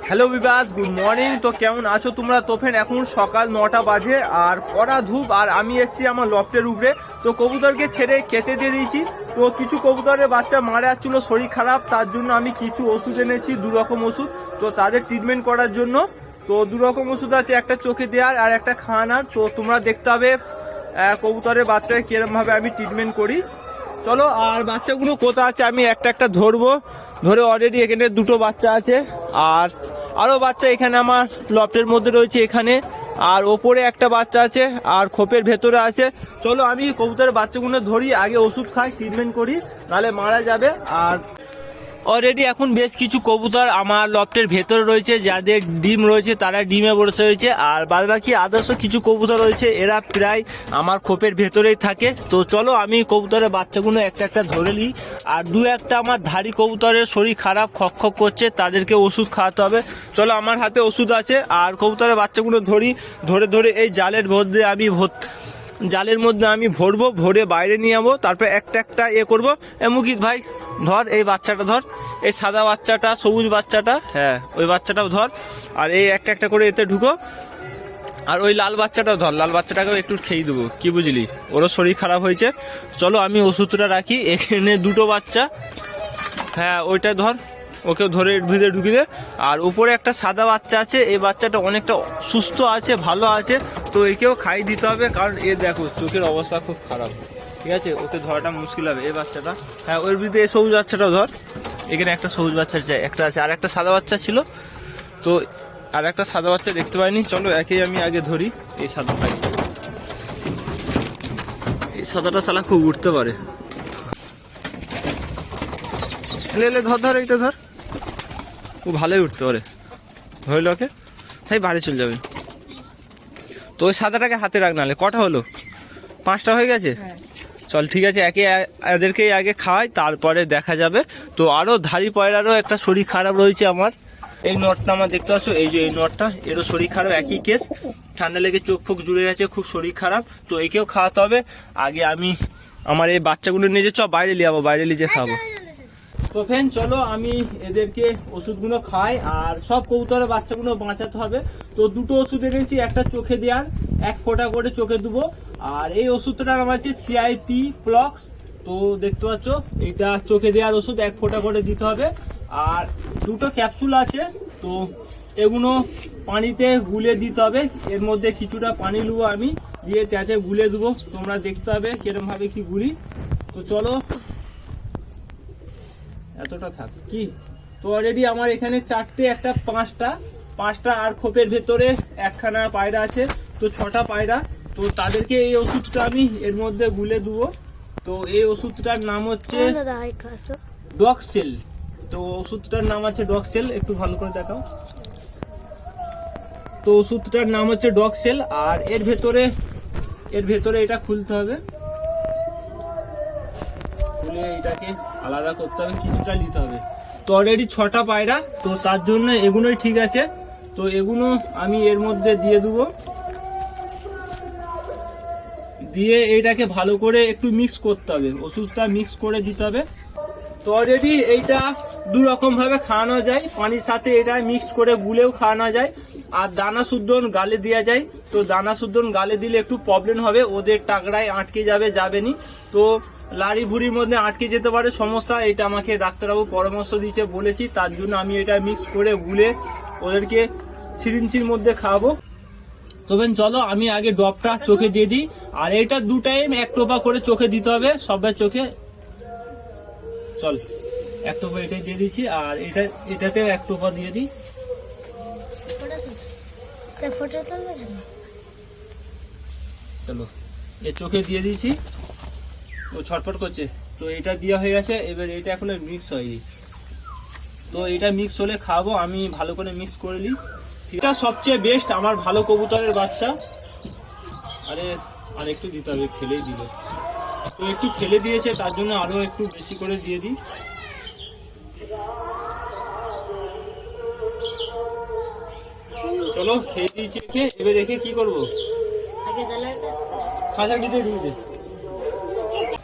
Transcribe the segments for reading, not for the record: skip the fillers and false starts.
Hello বিবাস, good morning. তো কেমন আছো তোমরা? তো ফ্রেন্ড এখন সকাল 9টা বাজে আর কড়া ধূপ, আর আমি এসেছি আমার লফটের উপরে। তো কবুতরকে ছেড়ে খেতে দিয়ে দিয়েছি। তো কিছু কবুতরের বাচ্চা মারা যাচ্ছিল, শরীর খারাপ, তার জন্য আমি কিছু ওষুধ এনেছি, 2 রকম ওষুধ, তো তাদের ট্রিটমেন্ট করার জন্য। তো 2 রকম ওষুধ আছে, একটা চোখে দেওয়ার আর একটা খাওয়ানোর। তো তোমরা দেখতে হবে কবুতরের বাচ্চাকে কিরম ভাবে আমি ট্রিটমেন্ট করি। চলো, আর বাচ্চাগুলো কোথায় আছে আমি একটা একটা ধরবো। ধরে অলরেডি এখানে 2টো বাচ্চা আছে, আর আরো বাচ্চা এখানে আমার লফটের মধ্যে রয়েছে এখানে, আর ওপরে একটা বাচ্চা আছে, আর খোপের ভেতরে আছে। চলো আমি কবুতরের বাচ্চাগুলো ধরি, আগে ওষুধ খাই, ট্রিটমেন্ট করি, নাহলে মারা যাবে। আর অলরেডি এখন বেশ কিছু কবুতর আমার লফটের ভেতরে রয়েছে, যাদের ডিম রয়েছে তারা ডিমে বসে রয়েছে, আর বাদবাকি আদার্স কিছু কবুতর রয়েছে, এরা প্রায় আমার খোপের ভেতরেই থাকে। তো চলো আমি কবুতরের বাচ্চাগুলো একটা একটা ধরে নিই। আর 2-1টা আমার ধাড়ি কবুতরের শরীর খারাপ, খক খক করছে, তাদেরকে ওষুধ খাওয়াতে হবে। চলো আমার হাতে ওষুধ আছে, আর কবুতরের বাচ্চাগুলো ধরে ধরে এই জালের মধ্যে আমি ভরবো, ভরে বাইরে নিয়ে যাবো, তারপর একটা একটা করবো। মুকিত ভাই ধর, এই বাচ্চাটা ধর, এই সাদা বাচ্চাটা, সবুজ বাচ্চাটা, হ্যাঁ ওই বাচ্চাটাও ধর, আর এই একটা একটা করে এতে ঢুকো। আর ওই লাল বাচ্চাটাও ধর, লাল বাচ্চাটাকেও একটু খেয়ে দেবো, কি বুঝলি, ওরও শরীর খারাপ হয়েছে। চলো আমি ওষুধটা রাখি। এখানে 2টো বাচ্চা, হ্যাঁ ওইটা ধর, ওকে ধরে ভিতরে ঢুকিয়ে দে। আর উপরে একটা সাদা বাচ্চা আছে, এই বাচ্চাটা অনেকটা সুস্থ আছে, ভালো আছে, তো একেও খাই দিতে হবে, কারণ এ দেখো চোখের অবস্থা খুব খারাপ, ঠিক আছে, ওকে ধরাটা মুশকিল হবে। এই বাচ্চাটা, হ্যাঁ ওর ভিতরে এই সবুজ বাচ্চাটাও ধর, এখানে একটা সবুজ বাচ্চা একটা আছে, আর একটা সাদা বাচ্চা ছিল, তো আর একটা সাদা বাচ্চা দেখতে পাইনি। চলো একেই আমি আগে ধরি। এই সাদাটাই, এই সাদাটা শালা খুব উঠতে পারে। লে ধর ধর, এইটা ধর, ও ভালোই উঠতে পারে, ধরল ওকে, তাই বাড়ি চলে যাবে। তো ওই সাদাটাকে হাতে রাখ, নাহলে কটা হলো? 5টা হয়ে গেছে। চল ঠিক আছে, এদেরকে আগে খাওয়াই, তারপরে দেখা যাবে। তো আরো ধাড়ি পয়লারও একটা শরীর খারাপ রয়েছে আমার। এই নটটা আমার দেখতে পাচ্ছ, এই যে এই নটটা, এরও শরীর খারাপ, একই কেস, ঠান্ডা লেগে চোখ ফোক জুড়ে গেছে, খুব শরীর খারাপ, তো একেও খাওয়াতে হবে। আগে আমি আমার এই বাচ্চাগুলো নিয়ে যাচ্ছ, বাইরে নিয়ে যাবো, বাইরে নিয়ে খাবো। তো ফ্রেন্ড চলো আমি এদেরকে ওষুধগুলো খাই, আর সব কবুতরের বাচ্চাগুলো বাঁচাতে হবে। তো 2টো ওষুধ এনেছি, একটা চোখে দেওয়ার, 1 ফোঁটা করে চোখে দেবো, আর এই ওষুধটার নাম আছে সিআইপি প্লক্স। তো দেখতে পাচ্ছ, এইটা চোখে দেওয়ার ওষুধ, 1 ফোঁটা করে দিতে হবে। আর 2টো ক্যাপসুল আছে, তো এগুলো পানিতে গুলে দিতে হবে। এর মধ্যে কিছুটা পানি নেবো আমি, দিয়ে তাতে গুলে দেবো, তোমরা দেখতে হবে কিরম ভাবে কি গুলি। তো চলো, এতটা থাক কি। তো অলরেডি আমার এখানে 4টে, একটা 5টা, আর খোপের ভেতরে 1খানা পায়রা আছে, তো 6টা পায়রা। তো তাদেরকে এই ওষুধটা আমি এর মধ্যে গুলে দেবো। তো এই ওষুধটার নাম হচ্ছে ডক্সেল। তো ওষুধটার নাম আছে ডক্সেল, একটু ভালো করে দেখাও। তো ওষুধটার নাম হচ্ছে ডক্সেল, আর এর ভেতরে এটা খুলতে হবে, খুলে এটাকে আলাদা করতে হবে, কিছুটা নিতে হবে। তো অলরেডি 6টা পায়রা, তো তার জন্য এগুলোই ঠিক আছে। তো এগুলো আমি এর মধ্যে দিয়ে দেবো, দিয়ে এইটাকে ভালো করে একটু মিক্স করতে হবে, ওষুধটা মিক্স করে দিতে হবে। তো অলরেডি এইটা 2 রকম ভাবে খাওয়ানো যায়, পানির সাথে এটা মিক্স করে গুলেও খাওয়ানো যায়, আর দানা শুদ্ধন গালে দেওয়া যায়। তো দানা শুদ্ধন গালে দিলে একটু প্রবলেম হবে, ওদের টাকরায় আটকে যাবেনি, তো লাড়ি ভুড়ির মধ্যে আটকে যেতে পারে, সমস্যা। এটা আমাকে ডাক্তারবাবু পরামর্শ দিয়েছে, বলেছি, তার জন্য আমি এটা মিক্স করে গুলে ওদেরকে সিরিঞ্জির মধ্যে খাওয়াবো। তবে চলো আমি আগে ড্রপটা চোখে দিয়ে দিই, আর এটা 2 টাইম 1 টোপা করে চোখে দিতে হবে, সবার চোখে। চল 1 টোপা এটাই দিয়ে দিচ্ছি, আর এটাতেও 1 টোপা দিয়ে দিই। চলো এ চোখে দিয়ে দিয়েছি, ও ছটফট করছে, তো এটা দেওয়া হয়ে গেছে। এবার এটা এখনো মিক্স হয়নি, তো এটা মিক্স হলে খাবো, আমি ভালো করে মিক্স করে নিই। এটা সবচেয়ে বেস্ট আমার ভালো কবুতরের বাচ্চা। আরে আর একটু দিতে হবে, ফেলেই দিল, তো একটু ফেলে দিয়েছে, তার জন্য আরো একটু বেশি করে দিয়ে দিই। চলো খেয়ে দিয়েছি, এবার রেখে কি করবো, খাঁচার ভিতরে ঢুকছে।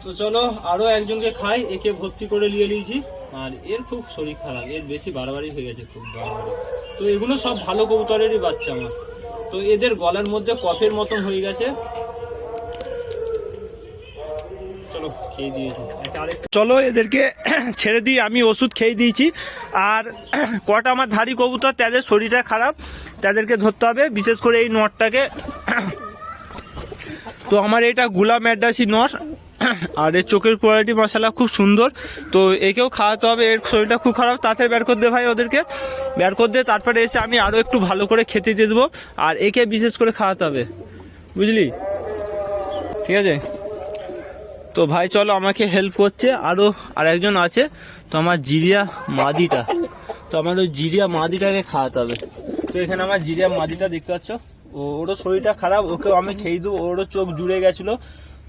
তো চলো আরো একজনকে খাই, একে ভর্তি করে নিয়ে নিয়েছি, আর এর খুব শরীর খারাপ, এর বেশি বাড়াবাড়ি হয়ে গেছে, খুব বাড়াবাড়ি। তো এগুলো সব ভালো কবুতরেরই বাচ্চা আমার। তো এদের গলার মধ্যে কফের মতন হয়ে গেছে। চলো খেয়ে দিয়েছি, চলো এদেরকে ছেড়ে দিই, আমি ওষুধ খেয়ে দিয়েছি। আর কটা আমার ধাড়ি কবুতর তাদের শরীরটা খারাপ, তাদেরকে ধরতে হবে, বিশেষ করে এই নটটাকে। তো আমার এটা গুলা ম্যাড্রাসি নট, আর এর চোখের কোয়ালিটি মাশাআল্লাহ খুব সুন্দর। তো একেও খাওয়াতে হবে, এর শরীরটা খুব খারাপ, তাতে বের করে দে ভাই, ওদেরকে বের করে দে। তারপরে এসে আমি আরও একটু ভালো করে খেতে দিয়ে দেবো, আর একে বিশেষ করে খাওয়াতে হবে, বুঝলি? ঠিক আছে। তো ভাই চলো, আমাকে হেল্প করছে আরও আর একজন আছে। তো আমার জিরিয়া মাদিটা, তো আমার ওই জিরিয়া মাদিটাকে খাওয়াতে হবে। তো এখানে আমার জিরিয়া মাদিটা দেখতে পাচ্ছ, ওরও শরীরটা খারাপ, ওকেও আমি খেয়ে দেবো। ওরও চোখ জুড়ে গেছিলো,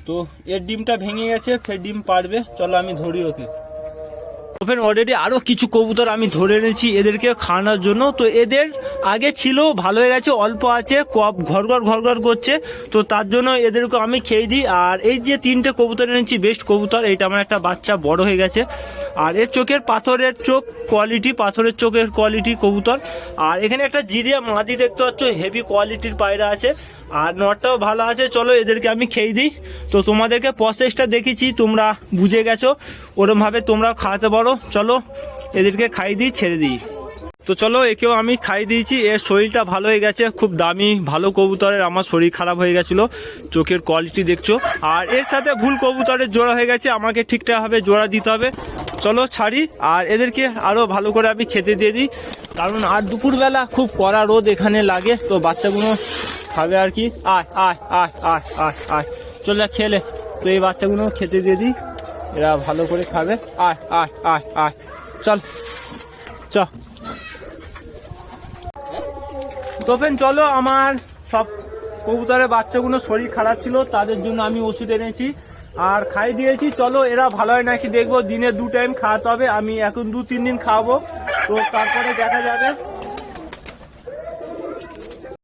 তো এর ডিমটা ভেঙে গেছে, ফের ডিম পারবে। চলো আমি ধরি ওকে। ওপেন অলরেডি আরও কিছু কবুতর আমি ধরে এনেছি এদেরকে খাওয়ানোর জন্য। তো এদের আগে ছিল, ভালো হয়ে গেছে, অল্প আছে, কপ ঘর করছে। তো তার জন্য এদেরকে আমি খেয়ে দিই। আর এই যে 3টে কবুতর এনেছি, বেস্ট কবুতর, এইটা আমার একটা বাচ্চা বড় হয়ে গেছে। আর এর চোখের পাথরের চোখ কোয়ালিটি, পাথরের চোখের কোয়ালিটি কবুতর। আর এখানে একটা জিরিয়া মাদি দেখতে পাচ্ছ, হেভি কোয়ালিটির পায়রা আছে, আর নটটাও ভালো আছে। চলো এদেরকে আমি খেয়ে দিই। তো তোমাদেরকে প্রসেসটা দেখেছি, তোমরা বুঝে গেছো, ওরমভাবে তোমরা খাওয়াতে পারো। চলো এদেরকে খাইয়ে দিই, ছেড়ে দিই। তো চলো একেও আমি খাইয়ে দিয়েছি, এর শরীরটা ভালো হয়ে গেছে, খুব দামি ভালো কবুতরের। আমার শরীর খারাপ হয়ে গেছিলো, চোখের কোয়ালিটি দেখছো। আর এর সাথে ভুল কবুতরের জোড়া হয়ে গেছে, আমাকে ঠিকঠাকভাবে জোড়া দিতে হবে। চলো ছাড়ি, আর এদেরকে আরও ভালো করে আমি খেতে দিয়ে দিই, কারণ আর দুপুরবেলা খুব কড়া রোদ এখানে লাগে। তো বাচ্চাগুলো খাবে আর কি। আয় আয় আয় আয় আয় আয়, চলে খেলে। তো এই বাচ্চাগুলো খেতে দিয়ে দিই, এরা ভালো করে খাবে। আয় আয় আয় আয়, চল চ। তো ফ্রেন্ড চলো, আমার সব কবুতরের বাচ্চাগুলো শরীর খারাপ ছিল, তাদের জন্য আমি ওষুধ এনেছি আর খাই দিয়েছি। চলো এরা ভালো হয় নাকি দেখবো, দিনে 2 টাইম খাওয়াতে হবে। আমি এখন 2-3 দিন খাওয়াবো, তো তারপরে দেখা যাবে।